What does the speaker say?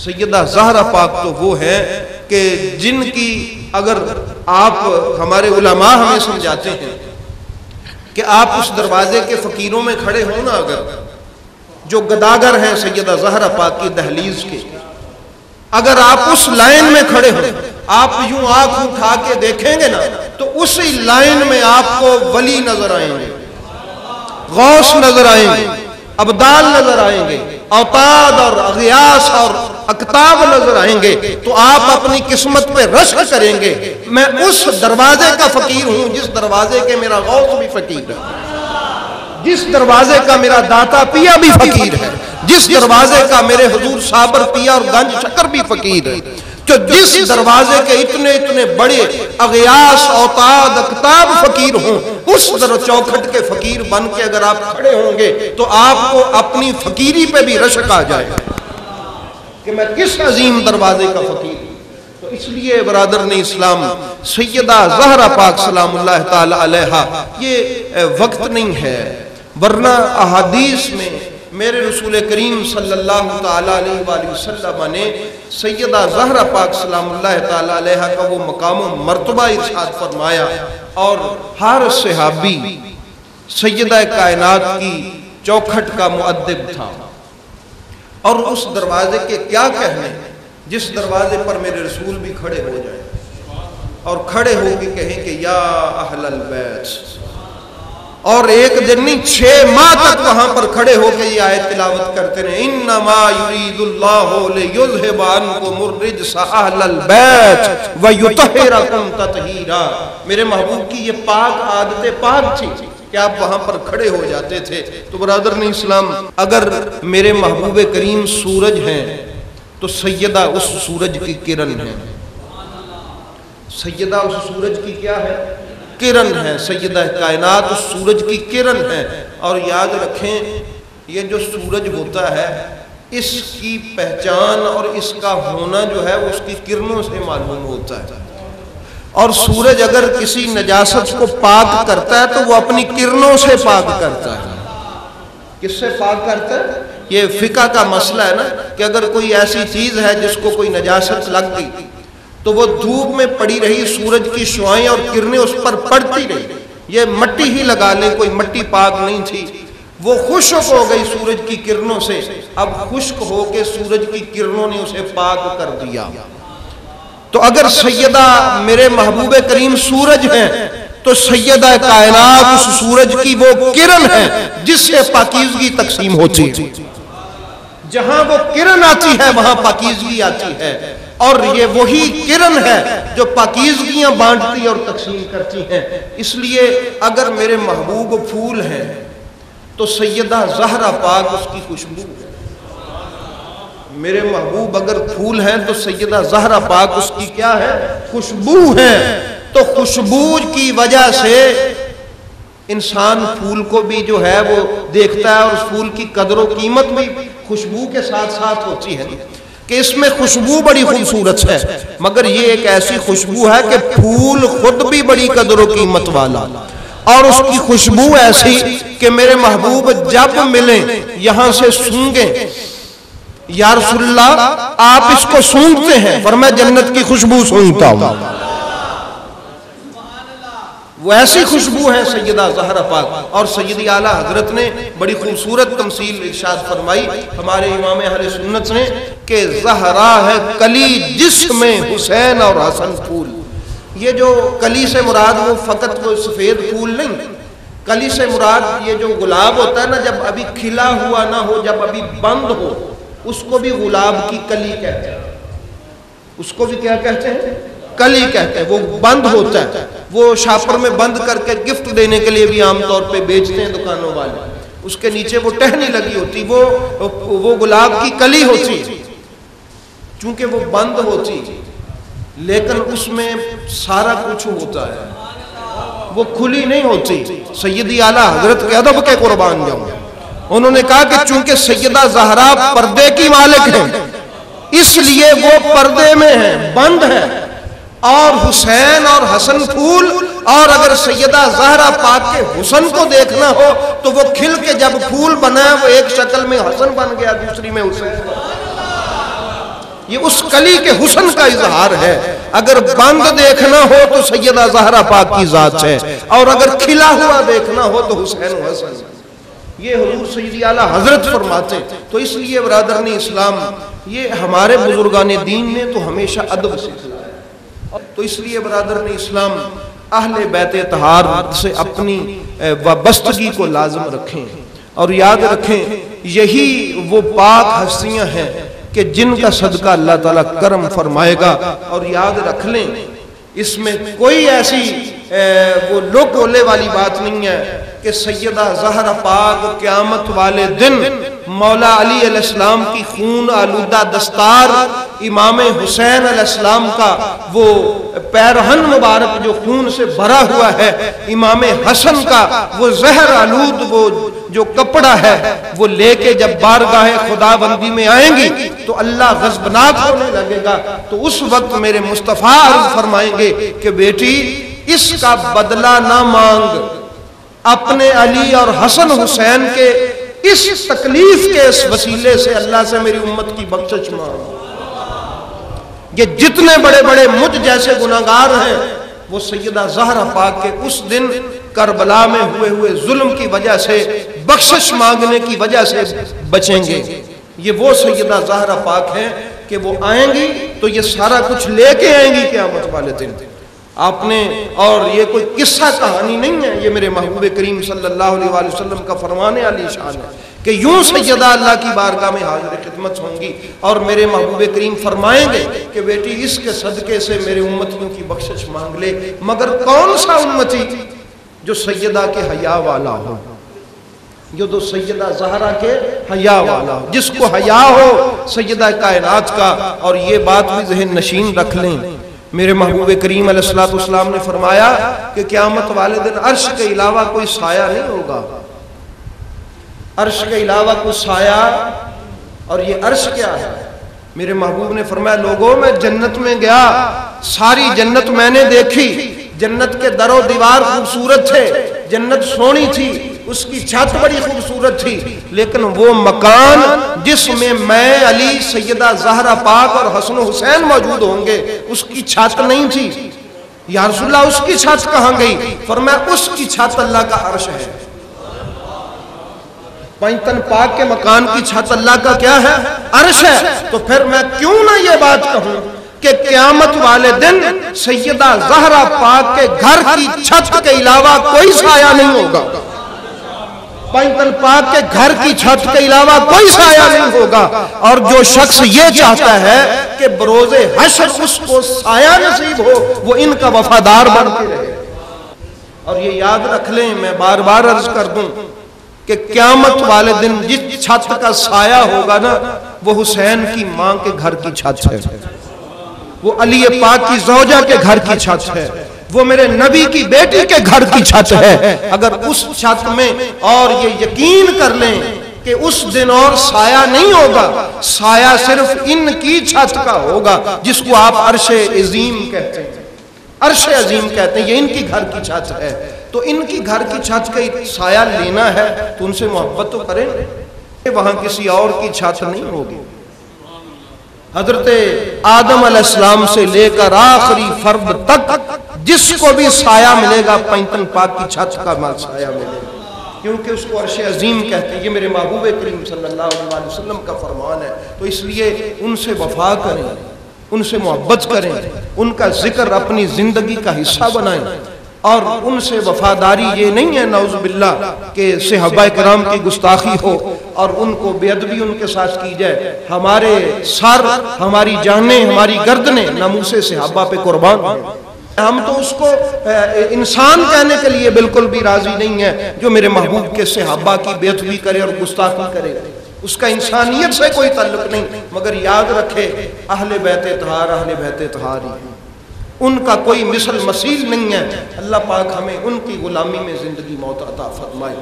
سیدہ زہرا پاک تو وہ ہیں کہ جن کی اگر آپ ہمارے علماء ہمیں سمجھاتے ہیں کہ آپ اس دروازے کے فقیروں میں کھڑے ہوں نا، اگر جو گداگر ہیں سیدہ زہرا پاک کی دہلیز کے، اگر آپ اس لائن میں کھڑے ہوں، آپ یوں آنکھ اٹھا کے دیکھیں گے نا تو اسی لائن میں آپ کو ولی نظر آئیں گے، غوث نظر آئیں گے، ابدال نظر آئیں گے، اوتاد اور اغیاث اور اکتاب نظر آئیں گے، تو آپ اپنی قسمت پہ رشک کریں گے میں اس دروازے کا فقیر ہوں جس دروازے کے میرا غوث بھی فقیر ہے، جس دروازے کا میرا داتا پیا بھی فقیر ہے، جس دروازے کا میرے حضور صابر پیا اور گنج شکر بھی فقیر ہے، تو جس دروازے کے اتنے اتنے بڑے اغیاث اوتاد اکتاب فقیر ہوں، اس چوکھٹ کے فقیر بن کے اگر آپ کھڑے ہوں گے تو آپ کو اپنی فقیری پہ بھی رشک آ جائے کہ میں کس عظیم دروازے کا فقیر ہوں۔ تو اس لیے برادران اسلام، سیدہ زہرا پاک سلام اللہ تعالی علیہا یہ وقت نہیں ہے، ورنہ احادیث میں میرے رسول کریم صلی اللہ تعالی علیہ وآلہ وسلم نے سیدہ زہرا پاک سلام اللہ تعالی علیہا کا وہ مقام و مرتبہ ارشاد فرمایا، اور ہر صحابی سیدہ کائنات کی چوکھٹ کا مؤدب تھا، اور اس دروازے کے کیا کہنے جس دروازے پر میرے رسول بھی کھڑے ہو جائیں اور کھڑے ہو کے کہیں کہ یا اہل البیت، اور ایک دن نہیں 6 ماہ تک وہاں پر کھڑے ہو کے یہ آیت تلاوت کرتے رہے، انما یرید اللہ لیذھب عنکم الرجس اہل البیت ویطہرکم تطہیرا۔ میرے محبوب کی یہ پاک عادت پاک تھی کہ آپ وہاں پر کھڑے ہو جاتے تھے۔ تو برادران اسلام، اگر میرے محبوب کریم سورج ہیں تو سیدہ اس سورج کی کرن ہے، سیدہ اس سورج کی کیا ہے؟ کرن ہے، سیدہ کائنات اس سورج کی کرن ہے۔ اور یاد رکھیں یہ جو سورج ہوتا ہے اس کی پہچان اور اس کا ہونا جو ہے اس کی کرنوں سے معلوم ہوتا ہے، اور سورج اگر کسی نجاست کو پاک کرتا ہے تو وہ اپنی کرنوں سے پاک کرتا ہے۔ کس سے پاک کرتا ہے؟ یہ فقہ کا مسئلہ ہے نا کہ اگر کوئی ایسی چیز ہے جس کو کوئی نجاست لگ گئی تو وہ دھوپ میں پڑی رہی، سورج کی شعائیں اور کرنیں اس پر پڑتی رہی، یہ مٹی ہی لگا لیں، کوئی مٹی پاک نہیں تھی، وہ خشک ہو گئی سورج کی کرنوں سے، اب خشک ہو کے سورج کی کرنوں نے اسے پاک کر دیا۔ تو اگر سیدہ میرے محبوب کریم سورج ہیں تو سیدہ کائنات اس سورج کی وہ کرن ہے جس سے پاکیزگی تقسیم ہوتی ہے، جہاں وہ کرن آتی ہے وہاں پاکیزگی آتی ہے، اور یہ وہی کرن ہے جو پاکیزگیاں بانٹتی اور تقسیم کرتی ہیں۔ اس لیے اگر میرے محبوب پھول ہیں تو سیدہ زہرا پاک اس کی خوشبو ہے، میرے محبوب اگر پھول ہیں تو سیدہ زہرا پاک اس کی کیا ہے؟ خوشبو ہے۔ تو خوشبو کی وجہ سے انسان پھول کو بھی جو ہے وہ دیکھتا ہے، اور اس پھول کی قدر و قیمت بھی خوشبو کے ساتھ ساتھ ہوتی ہے کہ اس میں خوشبو بڑی خوبصورت ہے، مگر یہ ایک ایسی خوشبو ہے کہ پھول خود بھی بڑی قدر و قیمت والا، اور اس کی خوشبو ایسی کہ میرے محبوب جب ملیں یہاں سے سونگیں، یا رسول اللہ آپ اس کو سونگتے ہیں، فرمایا جنت کی خوشبو سونگتا ہوں۔ وہ ایسی خوشبو ہے سیدہ زہرا پاک۔ اور سیدی اعلیٰ حضرت نے بڑی خوبصورت تمثیل ارشاد فرمائی ہمارے امام اہل سنت نے کہ زہرا ہے کلی جسم حسین اور حسن پھول۔ یہ جو کلی سے مراد وہ فقط وہ سفید پھول نہیں، کلی سے مراد یہ جو گلاب ہوتا ہے نا، جب ابھی کھلا ہوا نہ ہو، جب ابھی بند ہو، اس کو بھی گلاب کی کلی کہتے ہیں، اس کو بھی کیا کہتے ہیں؟ کلی کہتے ہیں۔ وہ بند ہوتا ہے، وہ شاپر میں بند کر کے گفٹ دینے کے لیے بھی عام طور پہ بیچتے ہیں دکانوں والے، اس کے نیچے وہ ٹہنی لگی ہوتی، وہ گلاب کی کلی ہوتی، چونکہ وہ بند ہوتی لیکن اس میں سارا کچھ ہوتا ہے، وہ کھلی نہیں ہوتی۔ سیدی اعلیٰ حضرت کے ادب کے قربان جاؤں، انہوں نے کہا کہ چونکہ سیدہ زہرا پردے کی مالک ہیں اس لیے وہ پردے میں ہیں، بند ہیں، اور حسین اور حسن پھول، اور اگر سیدہ زہرا پاک کے حسن کو دیکھنا ہو تو وہ کھل کے جب پھول بنا وہ ایک شکل میں حسن بن گیا، دوسری میں حسین، یہ اس کلی کے حسن کا اظہار ہے. اگر بند دیکھنا ہو تو سیدہ زہرا پاک کی ذات ہے، اور اگر کھلا ہوا دیکھنا ہو تو حسین و حسن. یہ حضور سیدی اعلیٰ حضرت فرماتے. تو اس لیے برادران اسلام، یہ ہمارے بزرگان دین نے تو ہمیشہ ادب سکھلایا. تو اس لیے برادران اسلام اہل بیت طہار سے اپنی وابستگی کو لازم رکھیں، اور یاد رکھیں یہی وہ پاک ہستیاں ہیں کہ جن کا صدقہ اللہ تعالیٰ کرم فرمائے گا. اور یاد رکھ لیں اس میں کوئی ایسی وہ لوک بولے والی بات نہیں ہے کہ سیدہ زہرا پاک قیامت والے دن مولا علی علیہ السلام کی خون آلودہ دستار، امام حسین علیہ السلام کا وہ پیرہن مبارک جو خون سے بھرا ہوا ہے، امام حسن کا وہ زہر آلود وہ جو کپڑا ہے وہ لے کے جب بارگاہ خدا بندی میں آئیں گی تو اللہ غضبناک ہونے لگے گا. تو اس وقت میرے مصطفیٰ عرض فرمائیں گے کہ بیٹی اس کا بدلہ نہ مانگ، اپنے علی اور حسن حسین کے اس تکلیف کے اس وسیلے سے اللہ سے میری امت کی بخشش مانگ. یہ جتنے بڑے بڑے مجھ جیسے گناہگار ہیں وہ سیدہ زہرا پاک کے اس دن کربلا میں ہوئے ظلم کی وجہ سے بخشش مانگنے کی وجہ سے بچیں گے. یہ وہ سیدہ زہرا پاک ہیں کہ وہ آئیں گی تو یہ سارا کچھ لے کے آئیں گی قیامت والے دن. آپ نے، اور یہ کوئی قصہ کہانی نہیں ہے، یہ میرے محبوب کریم صلی اللہ علیہ وآلہ وسلم کا فرمان علی شان ہے کہ یوں سیدہ اللہ کی بارگاہ میں حاضر خدمت ہوں گی اور میرے محبوب کریم فرمائیں گے کہ بیٹی اس کے صدقے سے میرے امتیوں کی بخشش مانگ لے. مگر کون سا امتی؟ جو سیدہ کے حیا والا ہو، جو تو سیدہ زہرا کے حیا والا ہو، جس کو حیا ہو سیدہ کائنات کا. اور یہ بات بھی ذہن نشین رکھ لیں، میرے محبوب کریم علیہ السلام نے فرمایا کہ قیامت والے دن عرش کے علاوہ کوئی سایہ نہیں ہوگا. عرش کے علاوہ کوئی سایہ، اور یہ عرش کیا ہے؟ میرے محبوب نے فرمایا لوگوں میں جنت میں گیا، ساری جنت میں نے دیکھی، جنت کے در و دیوار خوبصورت تھے، جنت سونی تھی، اس کی چھت بڑی خوبصورت تھی، لیکن وہ مکان جس میں میں علی سیدہ زہرا پاک اور حسن حسین موجود ہوں گے اس کی چھت نہیں تھی. یا رسول اللہ اس کی چھت کہاں گئی؟ فرمایا اس کی چھت اللہ کا عرش ہے. پنجتن پاک کے مکان کی چھت اللہ کا کیا ہے؟ عرش ہے. تو پھر میں کیوں نہ یہ بات کہوں کہ قیامت والے دن سیدہ زہرا پاک کے گھر کی چھت کے علاوہ کوئی سایہ نہیں ہوگا. پنجتن پاک کے گھر کی چھت کے علاوہ کوئی سایہ نہیں ہوگا. اور جو شخص یہ چاہتا ہے کہ بروز حشر اس کو سایہ نصیب ہو وہ ان کا وفادار بن کے رہے. اور یہ یاد رکھ لیں، میں بار بار عرض کر دوں کہ قیامت والے دن جس چھت کا سایہ ہوگا نا وہ حسین کی ماں کے گھر کی چھت ہے، وہ علی پاک کی زوجہ کے گھر کی چھت ہے، وہ میرے نبی کی بیٹی کے گھر کی چھت ہے. اگر اس چھت میں، اور یہ یقین کر لیں کہ اس دن اور سایہ نہیں ہوگا، سایہ صرف ان کی چھت کا ہوگا جس کو آپ عرش عظیم کہتے ہیں. عرش عظیم کہتے ہیں، یہ ان کی گھر کی چھت ہے. تو ان کی گھر کی چھت کا سایہ لینا ہے تو ان سے محبت تو کریں، وہاں کسی اور کی چھت نہیں ہوگی. حضرت آدم علیہ السلام سے لے کر آخری فرد تک جس کو بھی سایہ ملے گا پنجتن پاک کی چھت کا سایہ ملے گا، کیونکہ اس کو عرش عظیم کہتے ہیں. یہ میرے محبوب کریم صلی اللہ علیہ وسلم کا فرمان ہے. تو اس لیے ان سے وفا کریں، ان سے محبت کریں، ان کا ذکر اپنی زندگی کا حصہ بنائیں. اور ان سے وفاداری یہ نہیں ہے نعوذ باللہ کہ صحابہ کرام کی گستاخی ہو اور ان کو بے ادبی ان کے ساتھ کی جائے. ہمارے سر، ہماری جانیں، ہماری گردنیں ناموس صحابہ پہ قربان ہیں. ہم تو اس کو انسان کہنے کے لیے بالکل بھی راضی نہیں ہیں جو میرے محبوب کے صحابہ کی بے ادبی کرے اور گستاخی کرے. اس کا انسانیت سے کوئی تعلق نہیں. مگر یاد رکھے اہل بیت طہار اہل بیت طہار ہی، ان کا کوئی مثل مثیل نہیں ہے. اللہ پاک ہمیں ان کی غلامی میں زندگی موت عطا فرمائے.